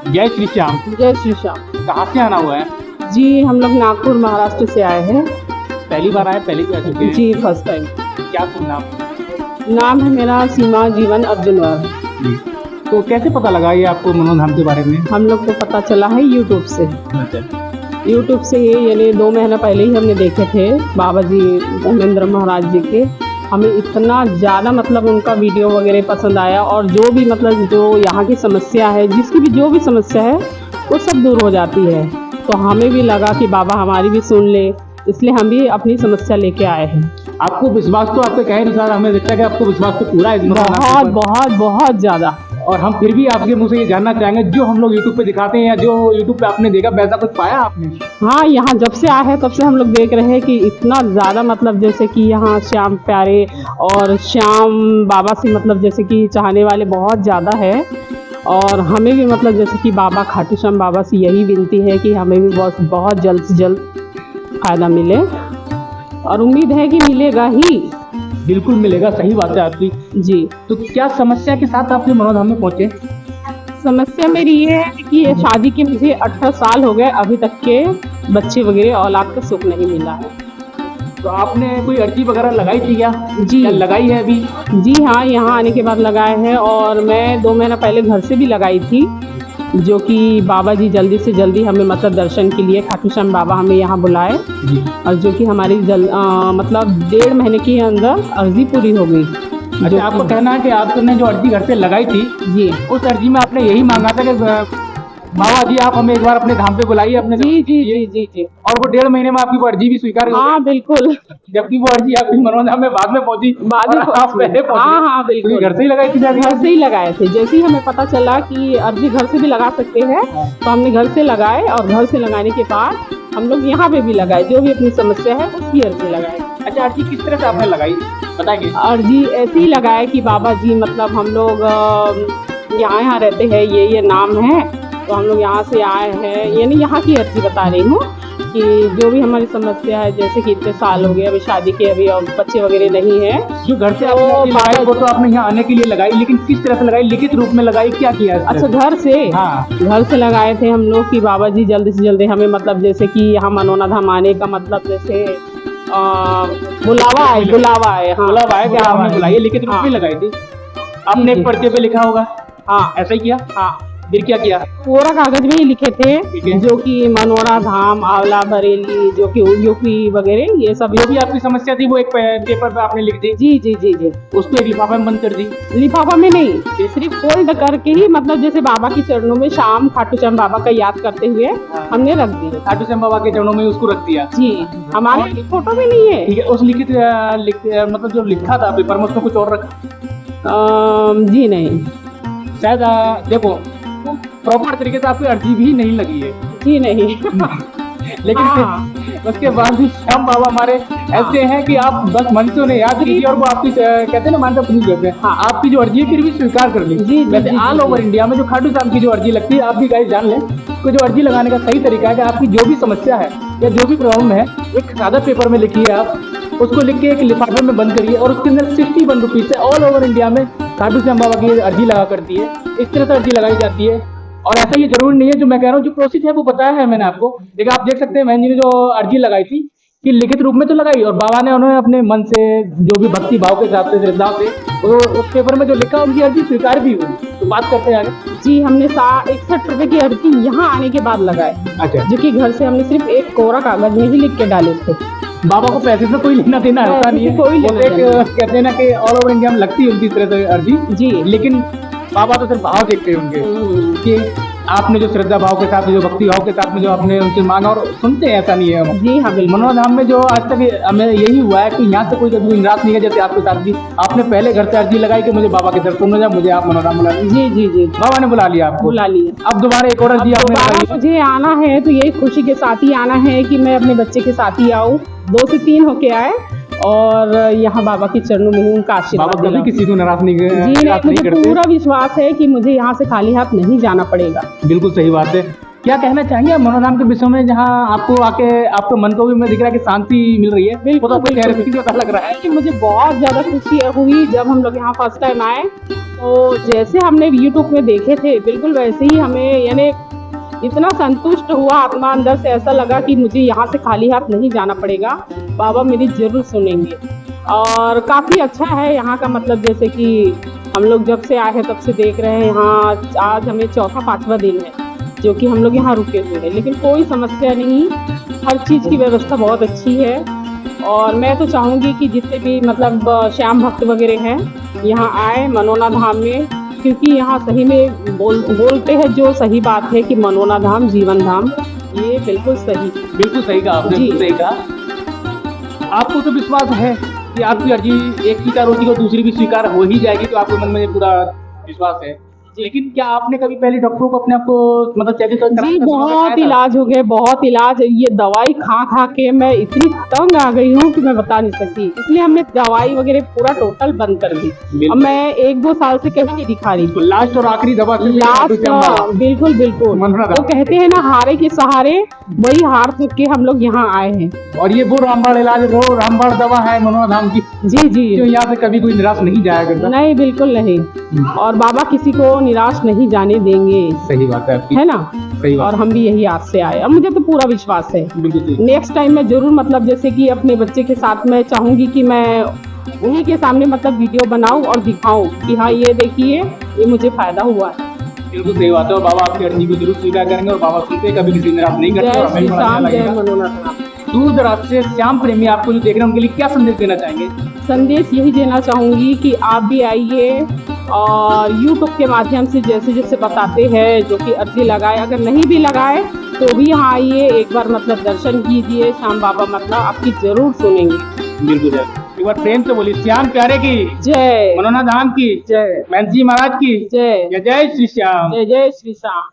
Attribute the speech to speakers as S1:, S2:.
S1: जय श्री श्याम।
S2: जय श्री श्याम।
S1: कहाँ से आना हुआ है?
S2: जी हम लोग नागपुर महाराष्ट्र से आए हैं।
S1: पहली बार आए? पहले भी आ चुके हैं?
S2: जी फर्स्ट टाइम।
S1: क्या शुभ नाम?
S2: नाम है मेरा सीमा जीवन अर्जुनवार।
S1: तो कैसे पता लगा ये आपको मनोधाम के बारे में?
S2: हम लोग को पता चला है यूट्यूब से।
S1: अच्छा।
S2: यूट्यूब से ये यानी 2 महीना पहले ही हमने देखे थे बाबा जी धर्मेंद्र महाराज जी के। हमें इतना ज़्यादा मतलब उनका वीडियो वगैरह पसंद आया, और जो भी मतलब जो यहाँ की समस्या है, जिसकी भी जो भी समस्या है वो सब दूर हो जाती है। तो हमें भी लगा कि बाबा हमारी भी सुन ले, इसलिए हम भी अपनी समस्या लेके आए हैं।
S1: आपको विश्वास तो आपके कहे अनुसार हमें लगता है कि आपको विश्वास तो पूरा है?
S2: बहुत बहुत बहुत ज़्यादा।
S1: और हम फिर भी आपके मुंह से ये जानना चाहेंगे, जो हम लोग यूट्यूब पे दिखाते हैं या जो यूट्यूब पे आपने देखा, वैसा कुछ पाया आपने?
S2: हाँ, यहाँ जब से आए हैं तब से हम लोग देख रहे हैं कि इतना ज़्यादा मतलब जैसे कि यहाँ श्याम प्यारे और श्याम बाबा से मतलब जैसे कि चाहने वाले बहुत ज़्यादा है। और हमें भी मतलब जैसे कि बाबा खाटू श्याम बाबा से यही विनती है कि हमें भी बहुत जल्द से जल्द फ़ायदा मिले, और उम्मीद है कि मिलेगा ही।
S1: बिल्कुल मिलेगा, सही बात है आपकी
S2: जी।
S1: तो क्या समस्या के साथ आपने मनोधाम में पहुंचे?
S2: समस्या मेरी ये है कि शादी के मुझे 18 साल हो गए, अभी तक के बच्चे वगैरह औलाद का सुख नहीं मिला है।
S1: तो आपने कोई अर्जी वगैरह लगाई थी क्या?
S2: जी
S1: क्या लगाई है अभी?
S2: जी हाँ, यहाँ आने के बाद लगाए हैं, और मैं 2 महीना पहले घर से भी लगाई थी, जो कि बाबा जी जल्दी से जल्दी हमें मतलब दर्शन के लिए खाटू श्याम बाबा हमें यहाँ बुलाए
S1: जी।
S2: और जो कि हमारी मतलब 1.5 महीने के अंदर अर्जी पूरी हो गई।
S1: अच्छा, आपको कहना है कि आपने जो अर्जी घर से लगाई थी
S2: जी,
S1: उस अर्जी में आपने यही मांगा था कि बाबा जी आप हमें एक बार अपने धाम पे बुलाइए अपने?
S2: जी जी जी जी जी।
S1: और वो 1.5 महीने में आपकी वो अर्जी भी स्वीकार हो गई?
S2: हाँ बिल्कुल।
S1: जबकि वो अर्जी आपकी मनोधाम में बाद में पहुंची,
S2: बाद में
S1: आप पहले पहुंचे।
S2: हाँ बिल्कुल।
S1: घर से ही लगाई थी?
S2: घर से ही लगाए थे। जैसे ही हमें पता चला कि अर्जी घर से भी लगा सकते हैं तो हमने घर से लगाए, और घर से लगाने के बाद हम लोग यहाँ पे भी लगाए, जो भी अपनी समस्या है उसकी अर्जी लगाए।
S1: अच्छा, अर्जी किस तरह से आपने लगाई बताइए?
S2: अर्जी ऐसे ही लगाए कि बाबा जी मतलब हम लोग यहाँ रहते हैं, ये नाम है, तो हम लोग यहाँ से आए हैं, यानी यहाँ की अर्जी बता रही हूँ कि जो भी हमारी समस्या है, जैसे कि इतने साल हो गए अभी शादी के, अभी बच्चे वगैरह नहीं है।
S1: जो घर से आपने अर्जी लगाई वो तो आपने यहाँ आने के लिए लगाई, लेकिन किस तरह से लगाई? लिखित रूप में लगाई? क्या किया?
S2: अच्छा, घर से? हाँ, घर से लगाए थे हम लोग कि बाबा जी जल्दी से जल्दी हमें मतलब जैसे कि यहाँ मनोना धाम आने का मतलब जैसे बुलावा है। हाँ,
S1: बुलावा है कि आपने बुलाइए, लिखित रूप में लगाई थी आपने? एक पर्चे पे लिखा होगा।
S2: हाँ,
S1: ऐसा ही किया?
S2: हाँ।
S1: फिर क्या किया?
S2: पूरा कागज में ही लिखे थे, जो कि मनोरा धाम, आंवला, बरेली, जो कि यूपी वगैरह, ये सब
S1: जो भी आपकी समस्या थी वो एक पेपर पे आपने लिख दी?
S2: जी जी जी जी।
S1: उसको एक लिफाफा में बंद कर दी?
S2: लिफाफा में नहीं, सिर्फ फोल्ड करके ही मतलब जैसे बाबा के चरणों में शाम खाटू श्याम बाबा का याद करते हुए हमने रख दी।
S1: खाटू श्याम बाबा के चरणों में उसको रख दिया?
S2: जी। हमारे फोटो में नहीं है।
S1: ठीक है। उस लिखित मतलब जो लिखा था पेपर में, उसमें कुछ और रखा?
S2: जी नहीं,
S1: शायद देखो प्रॉपर तरीके से आपकी अर्जी भी नहीं लगी है।
S2: जी नहीं।
S1: लेकिन उसके बाद भी श्याम बाबा हमारे ऐसे हैं कि आप बस मन से उन्हें याद कीजिए और वो आपकी कहते हैं ना, मानता पूछ देते हैं। हाँ, आपकी जो अर्जी है फिर भी स्वीकार कर ली।
S2: जी।
S1: वैसे ऑल ओवर इंडिया में जो खाटू श्याम की जो अर्जी लगती है, आप भी गाइस जान लें कि जो अर्जी लगाने का सही तरीका है कि आपकी जो भी समस्या है या जो भी प्रॉब्लम है, एक सादा पेपर में लिखिए, आप उसको लिख के एक लिफाफे में बंद करिए, और उसके अंदर 61 रुपीज से ऑल ओवर इंडिया में खाटू श्याम बाबा की अर्जी लगा करती है। इस तरह से अर्जी लगाई जाती है। और ऐसा ये जरूरी नहीं है, जो मैं कह रहा हूँ जो प्रोसेस है वो बताया है मैंने आपको। लेकिन आप देख सकते हैं बहन जी ने जो अर्जी लगाई थी कि लिखित रूप में तो लगाई, और बाबा ने उन्होंने अपने मन से जो भी भक्ति भाव के साथ, श्रद्धा से उस पेपर में जो लिखा, उनकी अर्जी स्वीकार भी हुई। तो बात करते हैं आगे।
S2: जी, हमने 61 रुपए की अर्जी यहाँ आने के बाद लगाए।
S1: अच्छा।
S2: जो कि घर से हमने सिर्फ एक कोरा कागज में ही लिख के डाले थे।
S1: बाबा को पैसे से कोई लेना देना होता नहीं है,
S2: कोई
S1: कहते हैं ना कि ऑल ओवर इंडिया में लगती है उनकी तरह से अर्जी। जी। लेकिन बाबा तो सिर्फ भाव देखते हैं उनके कि आपने जो श्रद्धा भाव के साथ, जो भक्ति भाव के साथ में जो आपने उनसे मांगा, और सुनते हैं, ऐसा नहीं है।
S2: जी हाँ,
S1: मनोधाम में जो आज तक हमें यही हुआ है कि यहाँ से कोई कभी निराश नहीं है। जैसे आपके साथ भी आपने पहले घर से अर्जी लगाई कि मुझे बाबा के दर्शन हो जाए, मुझे आप मनोधाम बुला लीजिए।
S2: जी जी जी।
S1: बाबा ने बुला लिया आपको?
S2: बुला लिया।
S1: अब दोबारा एक और अर्जी आपने लगाई?
S2: मुझे आना है तो यही खुशी के साथ ही आना है कि मैं अपने बच्चे के साथ ही आऊँ, 2 से 3 होके आए, और यहाँ बाबा के चरणों में ही उनका आशीर्वाद।
S1: बाबा कभी किसी को निराश नहीं करते?
S2: जी नहीं, मुझे पूरा विश्वास है कि मुझे यहाँ से खाली हाथ नहीं जाना पड़ेगा।
S1: बिल्कुल सही बात है। क्या कहना चाहेंगे मनोधाम के विषय में, जहाँ आपको आके आपके मन को भी मैं दिख रहा है कि शांति मिल रही है? बिल्कुल पता लग रहा है
S2: कि मुझे बहुत ज्यादा खुशी हुई जब हम लोग यहाँ फर्स्ट टाइम आए। तो तो जैसे हमने यूट्यूब में देखे थे बिल्कुल वैसे ही हमें यानी इतना संतुष्ट हुआ आत्मा अंदर से, ऐसा लगा कि मुझे यहाँ से खाली हाथ नहीं जाना पड़ेगा, बाबा मेरी जरूर सुनेंगे। और काफ़ी अच्छा है यहाँ का, मतलब जैसे कि हम लोग जब से आए हैं तब से देख रहे हैं यहाँ, आज हमें चौथा 5वां दिन है जो कि हम लोग यहाँ रुके हुए हैं, लेकिन कोई समस्या नहीं, हर चीज़ की व्यवस्था बहुत अच्छी है। और मैं तो चाहूँगी कि जितने भी मतलब श्याम भक्त वगैरह हैं यहाँ आए मनोना धाम में, क्योंकि यहाँ सही में बोलते हैं जो सही बात है कि मनोना धाम जीवन धाम, ये बिल्कुल सही
S1: कहा आपने, बिल्कुल सही कहा। आपको तो विश्वास है कि आपकी अर्जी एक स्वीकार होती है और दूसरी भी स्वीकार हो ही जाएगी, तो आपके मन में पूरा विश्वास है। लेकिन क्या आपने कभी पहले डॉक्टरों को अपने आप को मतलब चेक
S2: जी बहुत इलाज हो गए, बहुत इलाज, ये दवाई खा खा के मैं इतनी तंग आ गई हूँ कि मैं बता नहीं सकती, इसलिए हमने दवाई वगैरह पूरा टोटल बंद कर दी। अब मैं 1-2 साल से कहीं नहीं दिखा रही।
S1: लास्ट और आखिरी दवा
S2: बिल्कुल वो कहते हैं ना हारे के सहारे, वही हार चुक के हम लोग यहाँ आए हैं।
S1: और ये वो रामबाण इलाज, वो रामबाण दवा है मनोना धाम की।
S2: जी
S1: जो यहाँ से कभी कोई निराश नहीं जाया करता।
S2: नहीं, बिल्कुल नहीं, और बाबा किसी को निराश नहीं जाने देंगे।
S1: सही बात है आपकी,
S2: है ना?
S1: सही बात।
S2: और हम भी यही आज से आए, अब मुझे तो पूरा विश्वास है। नेक्स्ट टाइम मैं जरूर मतलब जैसे कि अपने बच्चे के साथ मैं चाहूंगी कि मैं उन्हीं के सामने मतलब वीडियो बनाऊं और दिखाऊं कि हाँ ये देखिए ये मुझे फायदा हुआ है।
S1: बिल्कुल सही बात है, और बाबा आपकी अर्जी को जरूर स्वीकार करेंगे, और बाबा सुनते कभी किसी निराश नहीं करते।
S2: जय श्री श्याम, जय मनोना धाम।
S1: दूर दराज से श्याम प्रेमी आपको जो देख रहे हैं उनके लिए क्या संदेश देना चाहेंगे?
S2: संदेश यही देना चाहूंगी कि आप भी आइए और YouTube के माध्यम से जैसे जैसे बताते हैं जो कि अर्जी लगाए, अगर नहीं भी लगाए तो भी यहाँ आइए, एक बार मतलब दर्शन कीजिए, श्याम बाबा मतलब आपकी जरूर सुनेंगे।
S1: बिल्कुल है, एक बार प्रेम से बोलिए श्याम प्यारे की
S2: जय,
S1: मनोना धाम की
S2: जय,
S1: महंत जी महाराज की
S2: जय,
S1: जय। जय श्री श्याम,
S2: जय जय श्री श्याम।